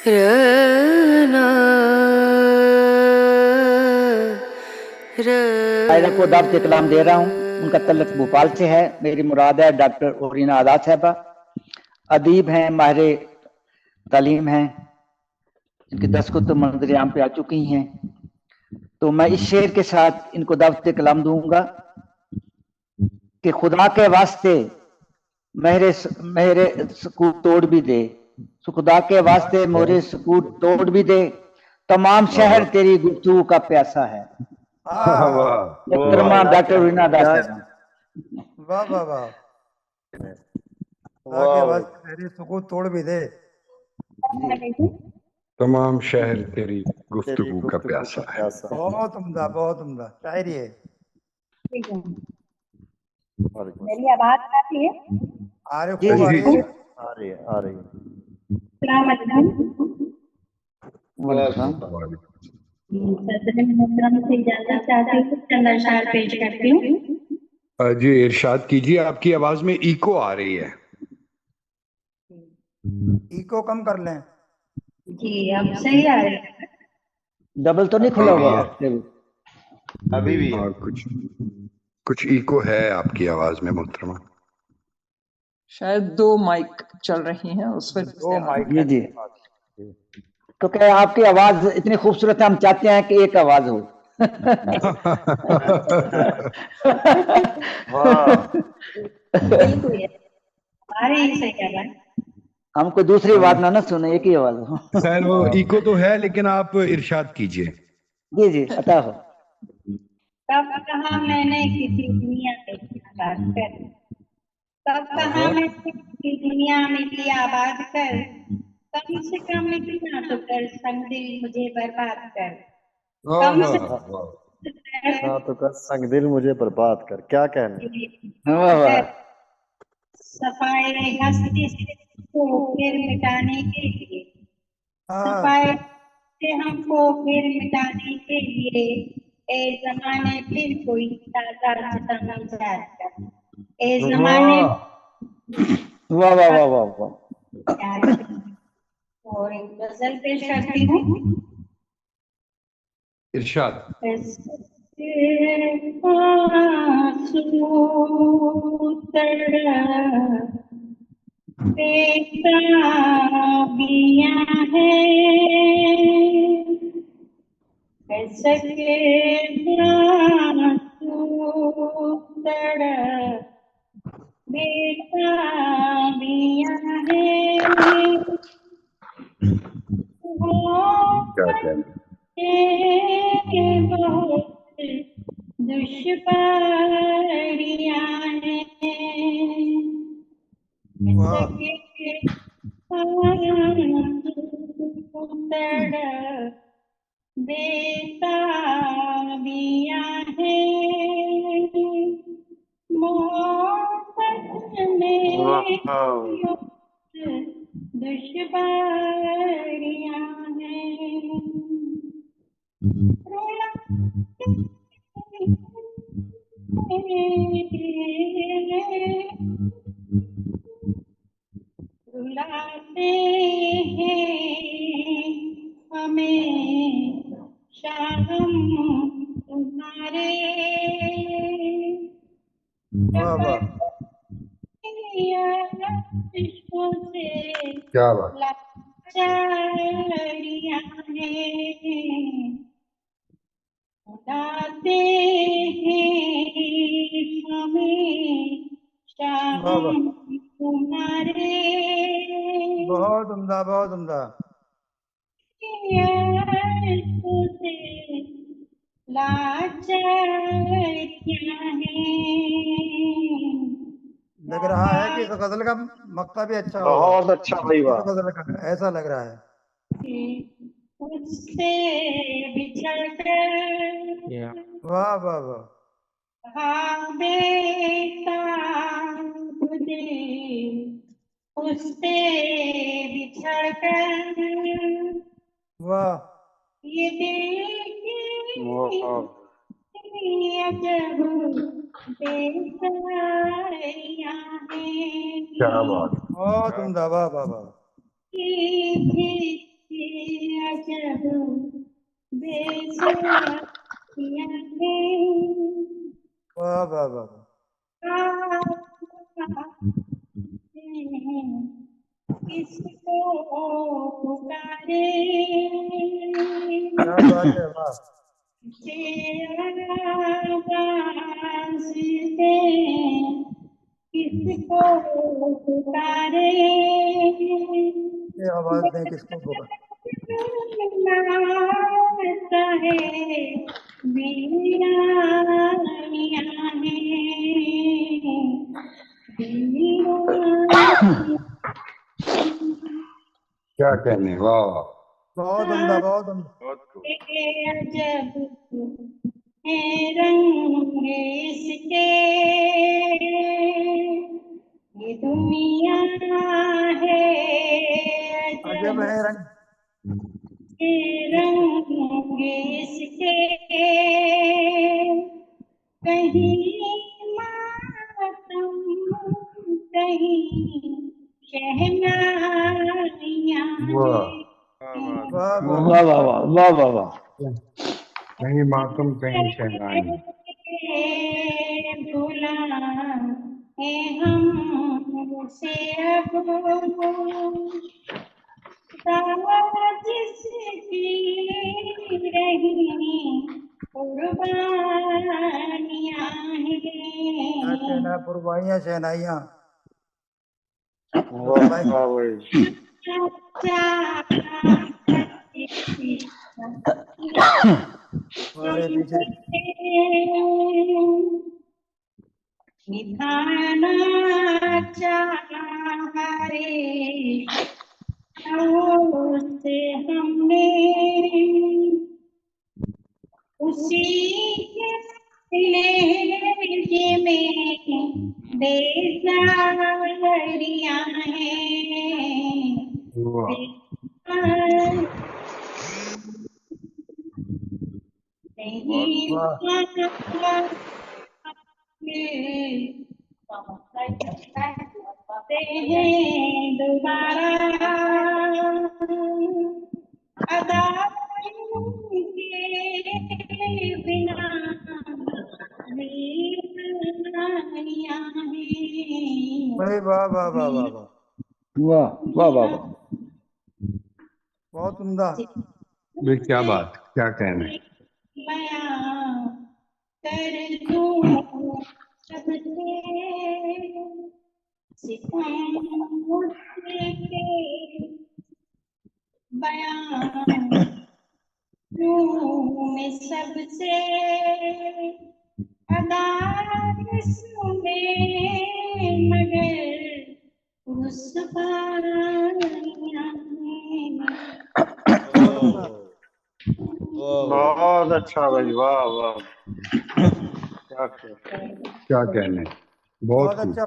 रना आयरा को दावत कलाम दे रहा हूँ। उनका तल्लुक भोपाल से है। मेरी मुराद है डॉक्टर ओरीना आजाद साहबा। अदीब हैं, माहिर तालीम हैं, इनकी 10 कुतुब मंजर आम पे आ चुकी हैं। तो मैं इस शेर के साथ इनको दावत कलाम दूंगा कि खुदा के वास्ते मेरे मेरे सकूत तोड़ भी दे, खुदा के वास्ते मेरे सकूत तोड़ भी दे, तमाम शहर तेरी गुफ्तगू का प्यासा है। मोहतरमा डॉक्टर ओरीना आजाद साहबा। वाह वाह वाह, ताकि आवाज मेरी सुकून तोड़ भी दे। तमाम शहर तेरी गुफ्तगू का प्यासा है। बहुत उम्दा, बहुत उम्दा शायरी है। मेरी आवाज आती है? आ रही जी खूब जी आ रही है। आ रही है, आ रही है। अस्सलाम वालेकुम। से इजाजत चाहती हूँ, चंद अशआर पेश करती हूँ। जी इरशाद कीजिए, आपकी आवाज में इको आ रही है। इको कम कर लें। जी अब सही आ रही है? डबल तो नहीं खुला हुआ? अभी भी है। हाँ, कुछ इको है आपकी आवाज में मोहतरमा। शायद दो माइक चल रही हैं उस वजह दो से। माइक जी जी। तो क्या आपकी आवाज इतनी खूबसूरत है, हम चाहते हैं कि एक आवाज हो। बिल्कुल आ रही है, सही आवाज। हम कोई दूसरी आवाज ना सुने, एक ही आवाज हो। खैर वो इको तो है, लेकिन आप इरशाद कीजिए। जी जी, अता हो। कब कहा मैंने किसी दुनिया में आबाद कर, कब कहा मैंने किसी दुनिया में किया आबाद कर, कम से कम इतना तो कर संग दिल मुझे बर्बाद कर, कम से ना तो कर संग दिल मुझे बर्बाद कर। क्या कहना। सफाए हस्ती को फिर मिटाने के लिए, सफाए से हमको फिर मिटाने के लिए, ए जमाने फिर कोई ताजा सितम इजाद कर, ए जमाने वाह वाह वाह वाह वाह। और एक गजल पेश करती हूँ। इरशाद। बेताबियां हैं सके बेताबियां हैं क्या कहना। बहुत दुश्वारियां हैं बेताबियां हैं मोहब्बत में दुश्वारियां हैं रुलाते हैं हमें शाम तुम्हारे इश्कों से क्या बात। लाचारियां हैं रुलाते हैं हमें शाम तुम्हारे बहुत उम्दा, बहुत उम्दा। लग रहा है कि इस गजल का मक्ता भी अच्छा होगा। बहुत अच्छा भाई, वाह। गजल का ऐसा लग रहा है। उससे बिछड़ कर वाह वाह वाह। हाँ बेताब दिल उससे बिछड़ कर वाह। ये दिल की अजब बेसहारियां हैं क्या बात। बहुत उम्दा, वाह वाह वाह। अजब बेसुराहियां हैं। वाह वाह वाह किसको पुकारे, क्या बात है, वाह। से आवाज़ दे किसको पुकारे, ये आवाज दें किसको पुकार। लगता है वीरानियां हैं, वीरानियां। क्या कहने, वाह बहुत उम्दा, बहुत उम्दा। बहुत खूब। अजब है रंग इसके, ये दुनिया है अजब है रंग। के रंग इसके, कहीं मातम कहीं शहनाइयां वाह हैं। वाह वाह वाह वाह वाह वाह वाह वाह। कहीं मातम कहीं शहनाई। भुला है हम से अब जिसकी रही कुर्बानियां क्या हैं। कहना है, पुरवाइयाँ शहनाइयाँ। वाह वाह भाई। हमारे पीछे निभाना चाहा रे से हमने, उसी के लहजे में बेजारियां हैं। वाह नहीं वाह। पाते हैं दोबारा अदाई के बिना वीरानियां हैं। भाई वाह वाह वाह वाह वाह। वाह वाह वाह वाह। बहुत उम्दा। भाई क्या बात, क्या कहने। बयां कर दूं सबसे सितम मुझसे के बयां दूं मैं सबसे अदालत में मगर रुस्वाइयां हैं। बहुत उम्दा। बहुत अच्छा भाई, वाह वाह। क्या कहने, बहुत बहुत खूब। अच्छा।